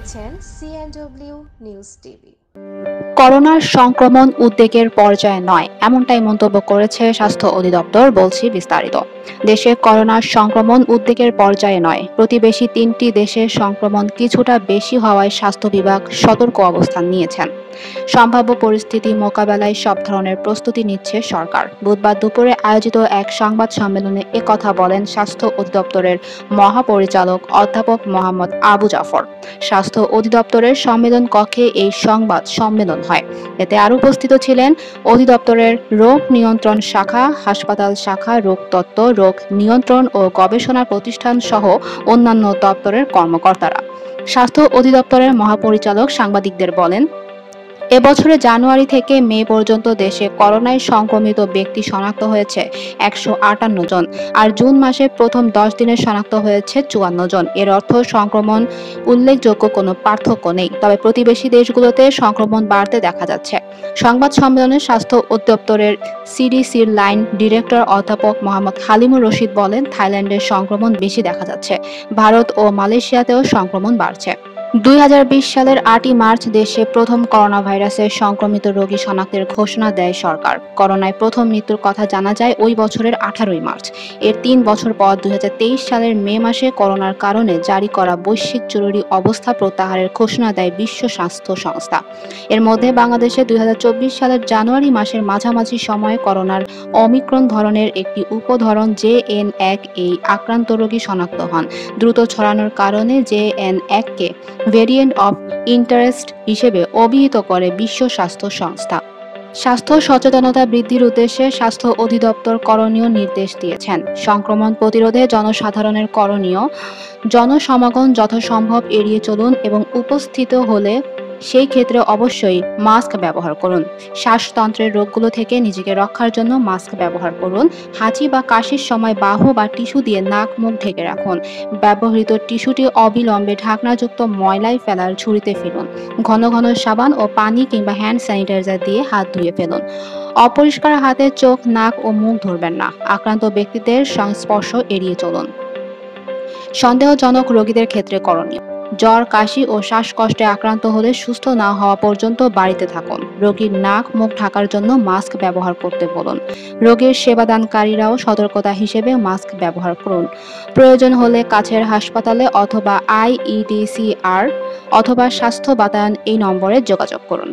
দেখছেন CNW news TV. করোনার সংক্রমণ উদ্বেগের পর্যায়ে নয়, এমনটাই মন্তব্য করেছে স্বাস্থ্য অধিদপ্তর। বলছি বিস্তারিত। দেশে করোনার সংক্রমণ উদ্বেগের পর্যায়ে নয়। প্রতিবেশী 3টি দেশের সংক্রমণ কিছুটা বেশি হওয়ায় স্বাস্থ্য বিভাগ সতর্ক অবস্থান নিয়েছেন। সম্ভাব্য পরিস্থিতি মোকাবেলায় সব ধরনের প্রস্তুতি নিচ্ছে সরকার। বুধবার দুপুরে আয়োজিত এক সংবাদ সম্মেলনে একথা বলেন স্বাস্থ্য অধিদপ্তরের মহাপরিচালক অধ্যাপক মোহাম্মদ আবু জাফর। স্বাস্থ্য অধিদপ্তরের সম্মেলন কক্ষে এই সংবাদ সম্মেলন হয়। এতে আরও উপস্থিত ছিলেন অধিদপ্তরের রোগ নিয়ন্ত্রণ শাখা, হাসপাতাল শাখা, রোগ তত্ত্ব, রোগ নিয়ন্ত্রণ ও গবেষণা প্রতিষ্ঠান সহ অন্যান্য দপ্তরের কর্মকর্তারা। স্বাস্থ্য অধিদপ্তরের মহাপরিচালক সাংবাদিকদের বলেন, এবছরে জানুয়ারি থেকে মে পর্যন্ত দেশে করোনায় সংক্রমিত ব্যক্তি শনাক্ত হয়েছে 158 জন, আর জুন মাসে প্রথম 10 দিনে শনাক্ত হয়েছে 54 জন। এর অর্থ সংক্রমণ উল্লেখযোগ্য কোনো পার্থক্য নেই, তবে প্রতিবেশী দেশগুলোতে সংক্রমণ বাড়তে দেখা যাচ্ছে। সংবাদ সম্মেলনে স্বাস্থ্য অধিদপ্তরের সিডিসির লাইন ডিরেক্টর অধ্যাপক মোহাম্মদ হালিমুর রশিদ বলেন, থাইল্যান্ডের সংক্রমণ বেশি দেখা যাচ্ছে, ভারত ও মালয়েশিয়াতেও সংক্রমণ বাড়ছে। 2020 সালের 8ই মার্চ দেশে প্রথম করোনা ভাইরাসের সংক্রমিত রোগী শনাক্তের ঘোষণা দেয় সরকার। করোনায় প্রথম মৃত্যুর কথা জানা যায় ওই বছরের 18ই মার্চ। এর 3 বছর পর 2023 সালের মে মাসে করোনার কারণে জারি করা বৈশ্বিক জরুরি অবস্থা প্রত্যাহারের ঘোষণা দেয় বিশ্ব স্বাস্থ্য সংস্থা। এর মধ্যে বাংলাদেশে 2024 সালের জানুয়ারি মাসের মাঝামাঝি সময়ে করোনার ওমিক্রন ধরনের একটি উপধরন JN1 আক্রান্ত রোগী শনাক্ত হন। দ্রুত ছড়ানোর কারণে JN1 K variant of interest হিসেবে অভিহিত করে বিশ্ব স্বাস্থ্য সংস্থা। স্বাস্থ্য সচেতনতা বৃদ্ধির উদ্দেশ্যে স্বাস্থ্য অধিদপ্তর করণীয় নির্দেশ দিয়েছেন। সংক্রমণ প্রতিরোধে জনসাধারণের করণীয়: জনসমাগম যথাসম্ভব এড়িয়ে চলুন এবং উপস্থিত হলে সেই ক্ষেত্রে অবশ্যই মাস্ক ব্যবহার করুন। শ্বাসতন্ত্রের রোগগুলো থেকে নিজেকে রক্ষার জন্য মাস্ক ব্যবহার করুন। হাঁচি বা কাশির সময় বাহু বা টিস্যু দিয়ে নাক মুখ ঢেকে রাখুন। ব্যবহৃত টিস্যুটি অবিলম্বে ঢাকনাযুক্ত ময়লায় ফেলার ঝুড়িতে ফেলুন। ঘন ঘন সাবান ও পানি কিংবা হ্যান্ড স্যানিটাইজার দিয়ে হাত ধুয়ে ফেলুন। অপরিষ্কার হাতে চোখ, নাক ও মুখ ধরবেন না। আক্রান্ত ব্যক্তিদের সংস্পর্শ এড়িয়ে চলুন। সন্দেহজনক রোগীদের ক্ষেত্রে করণীয়: জ্বর, কাশি ও শ্বাসকষ্টে আক্রান্ত হলে সুস্থ না হওয়া পর্যন্ত বাড়িতে থাকুন। রোগীর নাক মুখ ঢাকার জন্য মাস্ক ব্যবহার করতে বলুন। রোগীর সেবাদানকারীরাও সতর্কতা হিসেবে মাস্ক ব্যবহার করুন। প্রয়োজন হলে কাছের হাসপাতালে অথবা IEDCR অথবা স্বাস্থ্য বাতায়ন এই নম্বরে যোগাযোগ করুন।